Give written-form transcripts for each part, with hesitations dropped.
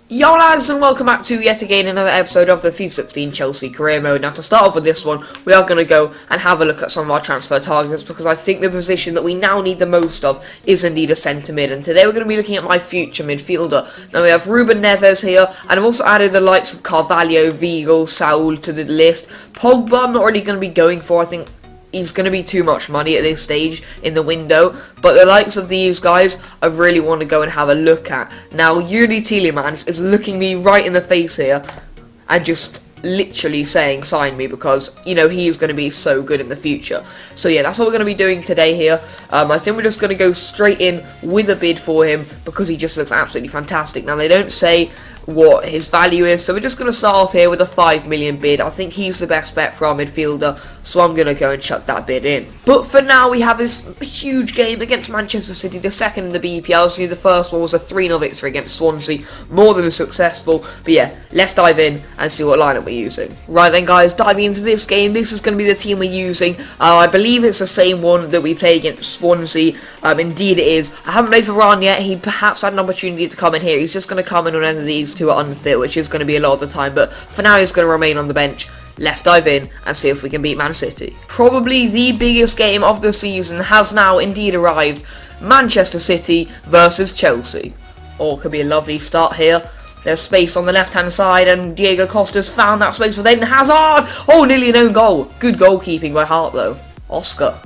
Yo lads, and welcome back to yet again another episode of the FIFA 16 Chelsea career mode. Now to start off with this one, we are going to go and have a look at some of our transfer targets, because I think the position that we now need the most of is indeed a centre mid, and today we're going to be looking at my future midfielder. Now we have Ruben Neves here, and I've also added the likes of Carvalho, Vigo, Saul to the list. Pogba I'm not really going to be going for. I think he's going to be too much money at this stage in the window, but the likes of these guys I really want to go and have a look at. Now Yuri Tielemans is looking me right in the face here and just literally saying sign me, because you know he's going to be so good in the future. So yeah, that's what we're going to be doing today here. I think we're just going to go straight in with a bid for him because he just looks absolutely fantastic. Now they don't say what his value is, so we're just going to start off here with a 5 million bid. I think he's the best bet for our midfielder, so I'm going to go and chuck that bid in. But for now, we have this huge game against Manchester City, the second in the BPL. So the first one was a 3-0 victory against Swansea, more than successful. But yeah, let's dive in and see what lineup we're using. Right then guys, diving into this game, this is going to be the team we're using. I believe it's the same one that we played against Swansea. Indeed it is. I haven't played for Varane yet. He perhaps had an opportunity to come in here. He's just going to come in on any of these two are unfit, which is going to be a lot of the time, but for now he's going to remain on the bench. Let's dive in and see if we can beat Man City. Probably the biggest game of the season has now indeed arrived. Manchester City versus Chelsea. Oh, could be a lovely start here. There's space on the left hand side, and Diego Costa's found that space with Eden Hazard. Oh, nearly an own goal. Good goalkeeping by Hart though. Oscar.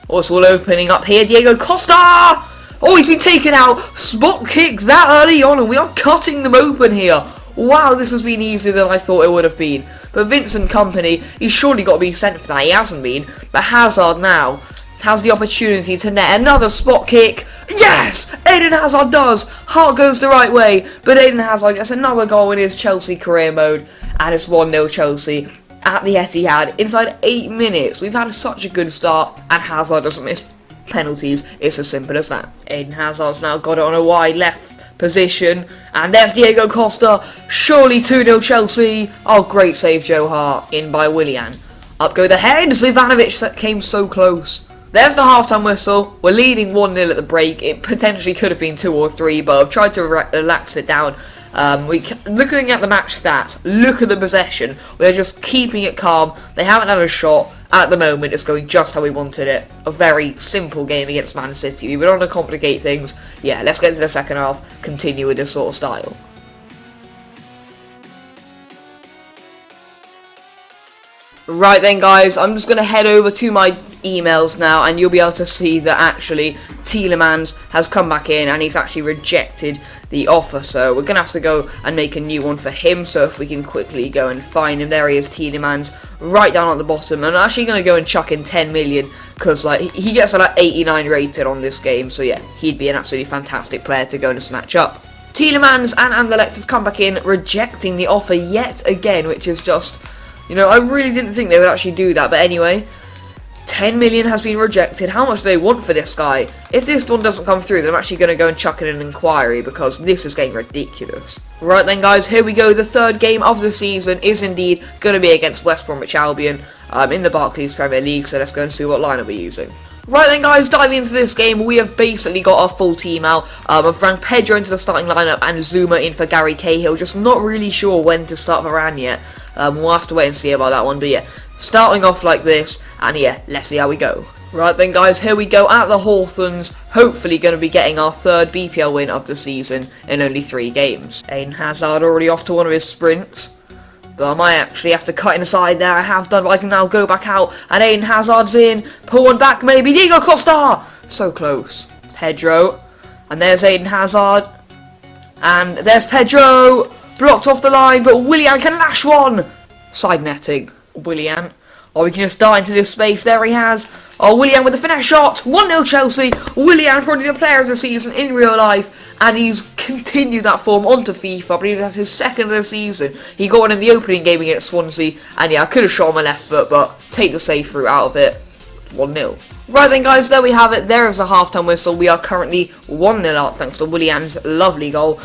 Oh, it's all opening up here. Diego Costa! Oh, he's been taken out. Spot kick that early on, and we are cutting them open here. Wow, this has been easier than I thought it would have been. But Vincent Kompany, he's surely got to be sent for that. He hasn't been. But Hazard now has the opportunity to net another spot kick. Yes! Eden Hazard does. Hart goes the right way, but Eden Hazard gets another goal in his Chelsea career mode. And it's 1-0 Chelsea at the Etihad inside 8 minutes. We've had such a good start, and Hazard doesn't miss penalties. It's as simple as that. Eden Hazard's now got it on a wide left position, and there's Diego Costa. Surely 2-0 Chelsea. Oh, great save, Joe Hart, in by Willian. Up go the heads. Ivanovic came so close. There's the half-time whistle. We're leading 1-0 at the break. It potentially could have been 2 or 3, but I've tried to relax it down. Looking at the match stats, look at the possession. We're just keeping it calm. They haven't had a shot. At the moment, it's going just how we wanted it. A very simple game against Man City. We don't want to complicate things. Yeah, let's get to the second half. Continue with this sort of style. Right then guys, I'm just going to head over to my emails now, and you'll be able to see that actually Tielemans has come back in and he's actually rejected the offer, so we're going to have to go and make a new one for him. So if we can quickly go and find him, there he is, Tielemans, right down at the bottom. And I'm actually going to go and chuck in 10 million, because like he gets like 89 rated on this game, so yeah, he'd be an absolutely fantastic player to go and snatch up. Tielemans and Anderlecht have come back in, rejecting the offer yet again, which is just, you know, I really didn't think they would actually do that. But anyway, 10 million has been rejected. How much do they want for this guy? If this one doesn't come through, then I'm actually going to go and chuck in an inquiry, because this is getting ridiculous. Right then guys, here we go. The third game of the season is indeed going to be against West Bromwich Albion in the Barclays Premier League. So let's go and see what lineup we're using. Right then guys, diving into this game, we have basically got our full team out. I've rang Pedro into the starting lineup and Zuma in for Gary Cahill. Just not really sure when to start Varane yet. We'll have to wait and see about that one, but yeah, starting off like this, and yeah, let's see how we go. Right then guys, here we go at the Hawthorns, hopefully going to be getting our third BPL win of the season in only 3 games. Eden Hazard already off to one of his sprints, but I might actually have to cut inside there. I have done, but I can now go back out, and Eden Hazard's in, pull one back maybe, Diego Costa! So close. Pedro, and there's Eden Hazard, and there's Pedro! Blocked off the line, but Willian can lash one! Side netting. Willian. Oh, we can just dart into this space. There he has. Oh, Willian with the finesse shot. 1-0 Chelsea. Willian probably the player of the season in real life. And he's continued that form onto FIFA. I believe that's his second of the season. He got one in the opening game against Swansea. And yeah, I could have shot on my left foot, but take the safe route out of it. 1-0. Right then guys, there we have it. There is a half-time whistle. We are currently 1-0 up thanks to Willian's lovely goal.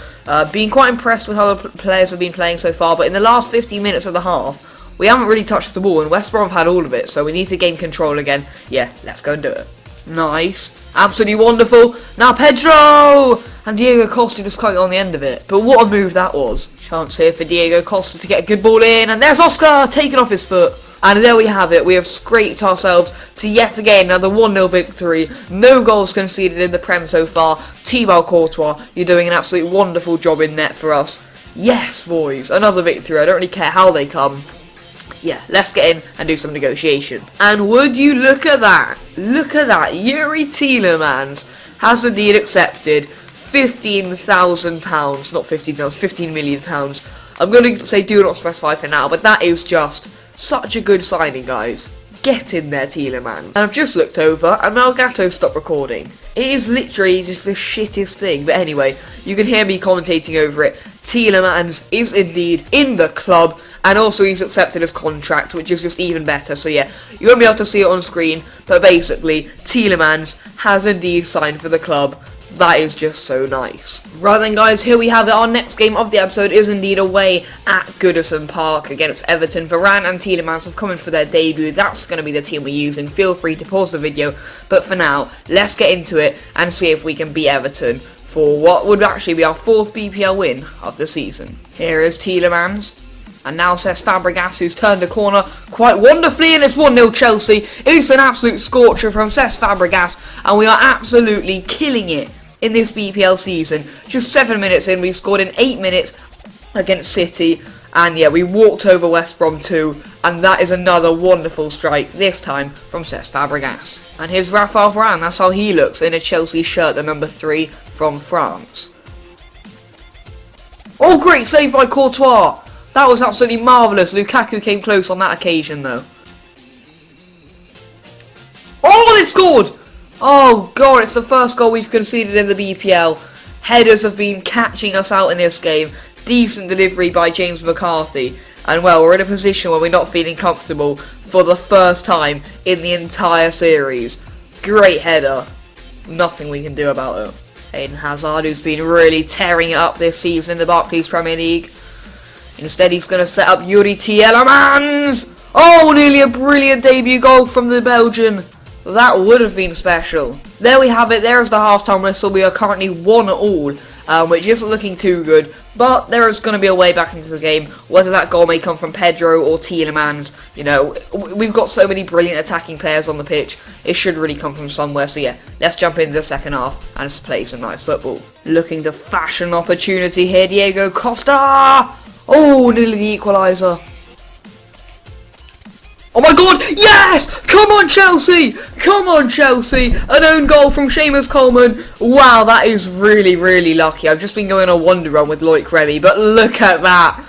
Being quite impressed with how the players have been playing so far, but in the last 15 minutes of the half, we haven't really touched the ball, and West Brom have had all of it, so we need to gain control again. Yeah, let's go and do it. Nice. Absolutely wonderful. Now Pedro! and Diego Costa just can't get on the end of it. But what a move that was. Chance here for Diego Costa to get a good ball in, and there's Oscar taking off his foot. And there we have it, we have scraped ourselves to yet again another 1-0 victory. No goals conceded in the Prem so far. Thibaut Courtois, you're doing an absolute wonderful job in net for us. Yes, boys, another victory. I don't really care how they come. Yeah, let's get in and do some negotiation. And would you look at that? Look at that. Yuri Tielemans has indeed accepted £15,000. Not 15,000, £15 million. I'm going to say do not specify for now, but that is just such a good signing, guys. Get in there, Tielemans. And I've just looked over, and Malgato stopped recording. It is literally just the shittest thing. But anyway, you can hear me commentating over it. Tielemans is indeed in the club, and also he's accepted his contract, which is just even better. So yeah, you won't be able to see it on screen, but basically, Tielemans has indeed signed for the club. That is just so nice. Right then, guys, here we have it. Our next game of the episode is indeed away at Goodison Park against Everton. Varane and Tielemans have come in for their debut. That's going to be the team we're using. Feel free to pause the video. But for now, let's get into it and see if we can beat Everton for what would actually be our 4th BPL win of the season. Here is Tielemans. And now Cesc Fabregas, who's turned a corner quite wonderfully, and it's 1-0 Chelsea. It's an absolute scorcher from Cesc Fabregas, and we are absolutely killing it in this BPL season. Just 7 minutes in, we've scored in 8 minutes against City, and yeah, we walked over West Brom too, and that is another wonderful strike, this time from Cesc Fabregas. And here's Raphael Varane, that's how he looks in a Chelsea shirt, the number 3 from France. Oh, great save by Courtois! That was absolutely marvellous. Lukaku came close on that occasion though. Oh, they've scored! Oh god, it's the first goal we've conceded in the BPL. Headers have been catching us out in this game. Decent delivery by James McCarthy. And well, we're in a position where we're not feeling comfortable for the first time in the entire series. Great header. Nothing we can do about it. Eden Hazard, who's been really tearing it up this season in the Barclays Premier League. Instead, he's going to set up Yuri Tielemans. Oh, nearly a brilliant debut goal from the Belgian. That would have been special. There we have it. There's the half-time whistle. We are currently 1-1, which isn't looking too good. But there is going to be a way back into the game. Whether that goal may come from Pedro or Tielemans, you know, we've got so many brilliant attacking players on the pitch. It should really come from somewhere. So yeah, let's jump into the second half and let's play some nice football. Looking to fashion an opportunity here, Diego Costa. Oh, nearly the equaliser. Oh my god, yes! Come on, Chelsea! Come on, Chelsea! An own goal from Seamus Coleman. Wow, that is really, really lucky. I've just been going on a wonder run with AlexWB, but look at that.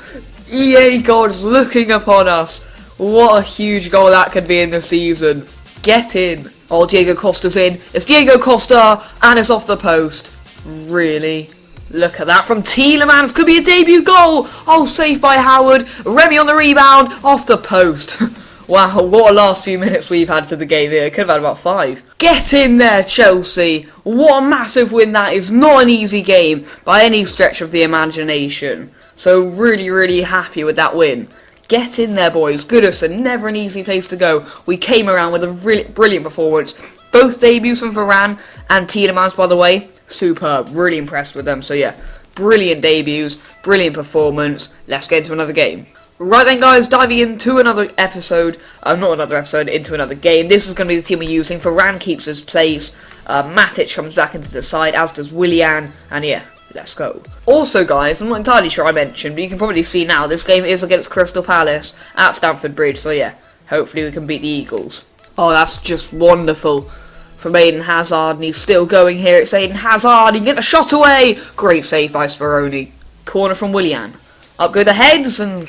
EA gods looking upon us. What a huge goal that could be in the season. Get in. Oh, Diego Costa's in. It's Diego Costa, and it's off the post. Really? Look at that from Tielemans. Could be a debut goal. Oh, saved by Howard. Remy on the rebound. Off the post. Wow, what a last few minutes we've had to the game here. Could have had about 5. Get in there, Chelsea. What a massive win that is. Not an easy game by any stretch of the imagination. So really, really happy with that win. Get in there, boys. Goodison, never an easy place to go. We came around with a really brilliant performance. Both debuts from Varane and Tielemans, by the way. Superb. Really impressed with them. So yeah, brilliant debuts, brilliant performance. Let's get into another game. Right then, guys, diving into another episode, into another game. This is going to be the team we're using. Varane keeps his place, Matic comes back into the side, as does Willian, and yeah, let's go. Also, guys, I'm not entirely sure I mentioned, but you can probably see now, this game is against Crystal Palace at Stamford Bridge, so yeah, hopefully we can beat the Eagles. Oh, that's just wonderful from Eden Hazard, and he's still going here. It's Eden Hazard, he can get a shot away! Great save by Speroni. Corner from Willian. Up go the heads, and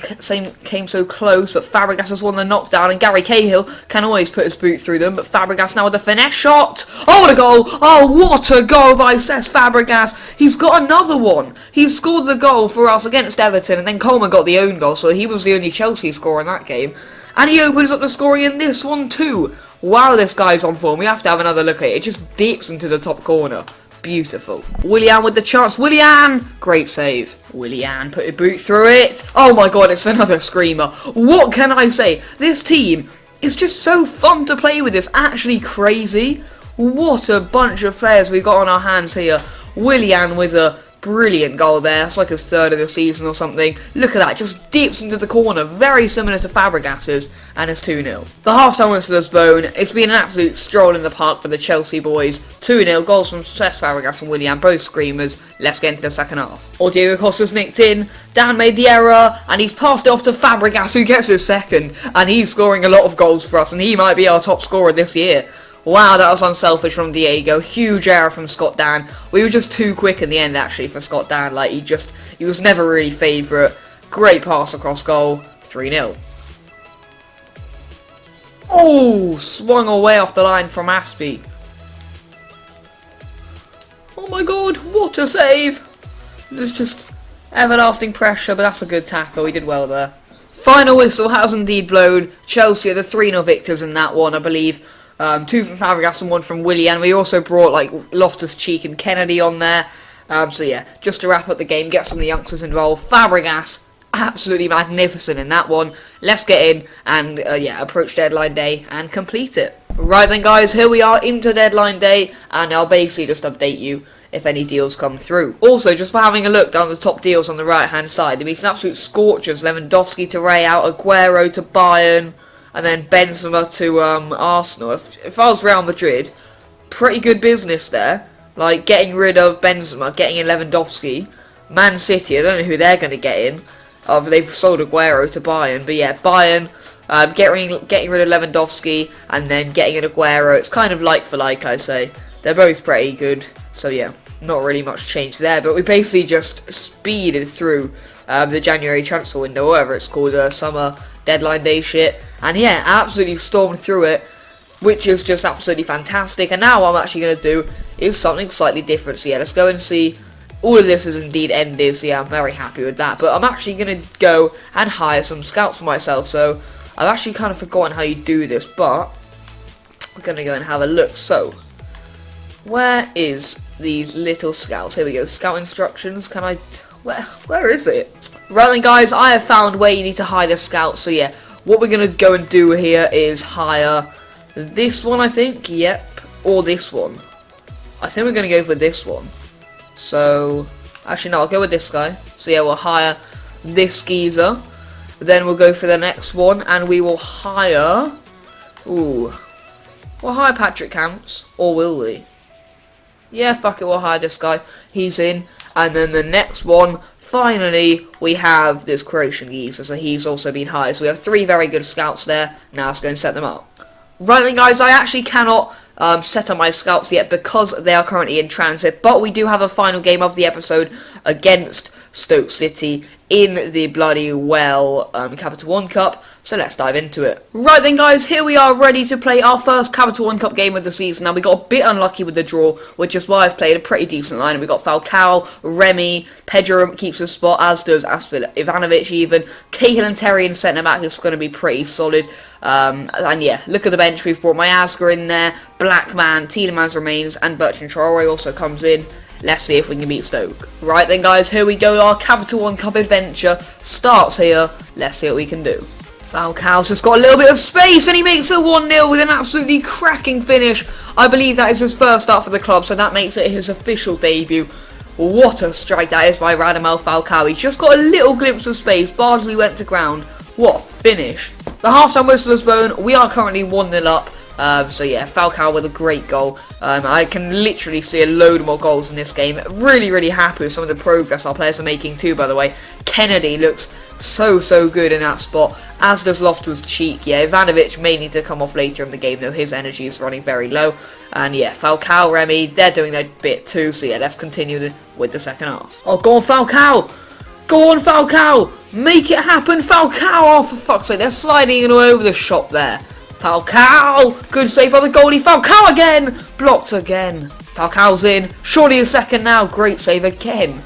came so close, but Fabregas has won the knockdown, and Gary Cahill can always put his boot through them, but Fabregas now with a finesse shot. Oh, what a goal! Oh, what a goal by Cesc Fabregas! He's got another one! He scored the goal for us against Everton, and then Coleman got the own goal, so he was the only Chelsea scorer in that game. And he opens up the scoring in this one too. Wow, this guy's on form. We have to have another look at it. It just dips into the top corner. Beautiful. Willian with the chance. Willian! Great save. Willian put a boot through it. Oh my god, it's another screamer. What can I say? This team is just so fun to play with. It's actually crazy. What a bunch of players we've got on our hands here. Willian with a brilliant goal there. It's like his third of the season or something. Look at that, just dips into the corner, very similar to Fabregas's, and it's 2-0. The half-time whistle is blown. It's been an absolute stroll in the park for the Chelsea boys. 2-0, goals from Cesc Fabregas and Willian, both screamers. Let's get into the second half. Diego Costa's nicked in, Dan made the error, and he's passed it off to Fabregas, who gets his second, and he's scoring a lot of goals for us, and he might be our top scorer this year. Wow, that was unselfish from Diego. Huge error from Scott Dan. We were just too quick in the end, actually, for Scott Dan. Like, he was never really favourite. Great pass across goal. 3-0. Oh, swung away off the line from Aspie. Oh my god, what a save. There's just everlasting pressure, but that's a good tackle. He did well there. Final whistle has indeed blown. Chelsea are the 3-0 victors in that one, I believe. 2 from Fabregas and 1 from Willian. We also brought like Loftus-Cheek and Kennedy on there. So yeah, just to wrap up the game, get some of the youngsters involved. Fabregas, absolutely magnificent in that one. Let's get in and yeah, approach deadline day and complete it. Right then guys, here we are into deadline day, and I'll basically just update you if any deals come through. Also, just by having a look down the top deals on the right hand side, there be some absolute scorchers. Lewandowski to Real, Aguero to Bayern, and then Benzema to Arsenal. If I was Real Madrid, pretty good business there. Like, getting rid of Benzema, getting in Lewandowski. Man City, I don't know who they're going to get in. They've sold Aguero to Bayern. But yeah, Bayern, getting rid of Lewandowski, and then getting in Aguero. It's kind of like for like, I say. They're both pretty good. So yeah, not really much change there. But we basically just speeded through the January transfer window, whatever it's called, summer deadline day shit. And yeah, absolutely stormed through it, which is just absolutely fantastic. And now what I'm actually going to do is something slightly different. So yeah, let's go and see. All of this is indeed ended, so yeah, I'm very happy with that. But I'm actually going to go and hire some scouts for myself. So I've actually kind of forgotten how you do this, but we're going to go and have a look. So, where is these little scouts? Here we go, scout instructions. Can I... Where is it? Right then guys, I have found where you need to hire the scouts. So yeah, what we're going to go and do here is hire this one, I think. Yep. Or this one. I think we're going to go for this one. So, actually no, I'll go with this guy. So yeah, we'll hire this geezer. Then we'll go for the next one, and we will hire... Ooh. We'll hire Patrick Camps. Or will we? Yeah, fuck it, we'll hire this guy. He's in. And then the next one... Finally, we have this Croatian geezer, so he's also been hired. So we have 3 very good scouts there. Now let's go and set them up. Right then guys, I actually cannot set up my scouts yet because they are currently in transit. But we do have a final game of the episode against Stoke City in the bloody Capital One Cup. So let's dive into it. Right then guys, here we are ready to play our first Capital One Cup game of the season. Now we got a bit unlucky with the draw, which is why I've played a pretty decent line. We got Falcao, Remy, Pedro keeps his spot, as does Ivanovic even. Cahill and Terry in centre back is going to be pretty solid. And yeah, look at the bench. We've brought Miazga in there, Blackman, Tielemans remains, and Bertrand Traore also comes in. Let's see if we can beat Stoke. Right then guys, here we go. Our Capital One Cup adventure starts here. Let's see what we can do. Falcao's just got a little bit of space, and he makes it 1-0 with an absolutely cracking finish. I believe that is his first start for the club, so that makes it his official debut. What a strike that is by Radamel Falcao. He's just got a little glimpse of space. Bardsley went to ground. What a finish. The half-time whistle is blown. We are currently 1-0 up. So yeah, Falcao with a great goal. I can literally see a load more goals in this game. Really, really happy with some of the progress our players are making too, by the way. Kennedy looks so good in that spot, as does Loftus-Cheek. Yeah, Ivanovic may need to come off later in the game, though his energy is running very low. And yeah, Falcao, Remy, they're doing their bit too. So yeah, let's continue with the second half. Oh, go on Falcao! Go on Falcao! Make it happen, Falcao! Oh, for fuck's sake, they're sliding all over the shop there. Falcao! Good save by the goalie. Falcao again! Blocked again. Falcao's in. Surely a second now. Great save again.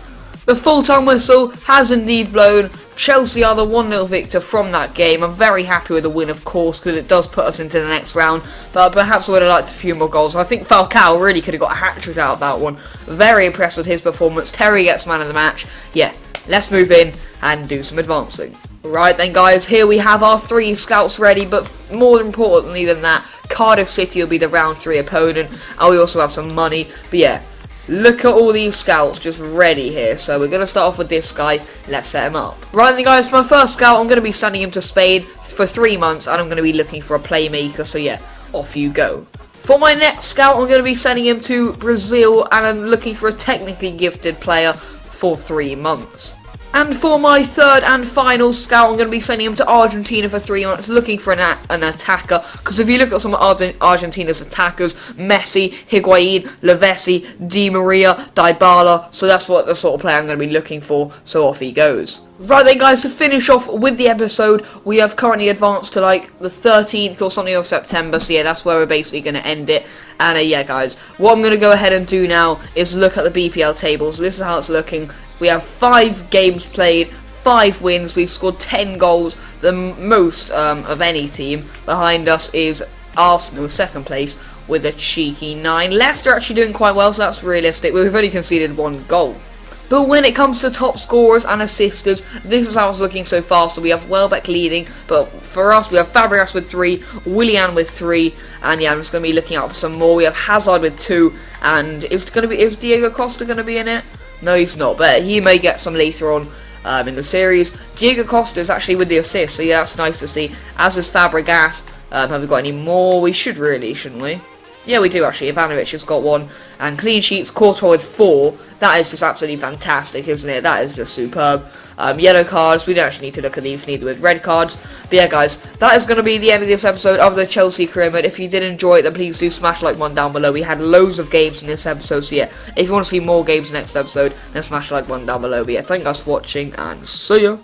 The full-time whistle has indeed blown. Chelsea are the 1-0 victor from that game. I'm very happy with the win, of course, because it does put us into the next round. But perhaps I would have liked a few more goals. I think Falcao really could have got a hat-trick out of that one. Very impressed with his performance. Terry gets man of the match. Yeah, let's move in and do some advancing. Right then guys, here we have our 3 scouts ready, but more importantly than that, Cardiff City will be the round 3 opponent, and we also have some money. But yeah, look at all these scouts just ready here. So we're going to start off with this guy. Let's set him up. Right then, guys, for my first scout, I'm going to be sending him to Spain for 3 months, and I'm going to be looking for a playmaker. So yeah, off you go. For my next scout, I'm going to be sending him to Brazil, and I'm looking for a technically gifted player for 3 months. And for my third and final scout, I'm going to be sending him to Argentina for 3 months, looking for an attacker. Because if you look at some of Argentina's attackers, Messi, Higuain, Lavezzi, Di Maria, Dybala, so that's what the sort of player I'm going to be looking for, so off he goes. Right then, guys, to finish off with the episode, we have currently advanced to like the 13th or something of September, so yeah, that's where we're basically going to end it. And yeah, guys, what I'm going to go ahead and do now is look at the BPL tables. This is how it's looking. We have 5 games played, 5 wins, we've scored 10 goals, the most of any team. Behind us is Arsenal, second place, with a cheeky 9. Leicester actually doing quite well, so that's realistic. We've only conceded 1 goal. But when it comes to top scorers and assisters, this is how it's looking so far. So we have Welbeck leading, but for us, we have Fabregas with 3, Willian with 3, and yeah, I'm just going to be looking out for some more. We have Hazard with 2, and is Diego Costa going to be in it? No, he's not, but he may get some later on in the series. Diego Costa is actually with the assist, so yeah, that's nice to see. As is Fabregas. Have we got any more? We should really, shouldn't we? Yeah, we do actually. Ivanovic has got 1. And clean sheets, Courtois with 4. That is just absolutely fantastic, isn't it? That is just superb. Yellow cards, we don't actually need to look at these, neither with red cards. But yeah, guys, that is going to be the end of this episode of the Chelsea career mode. If you did enjoy it, then please do smash like one down below. We had loads of games in this episode, so yeah, if you want to see more games next episode, then smash like one down below. But yeah, thank you guys for watching, and see ya.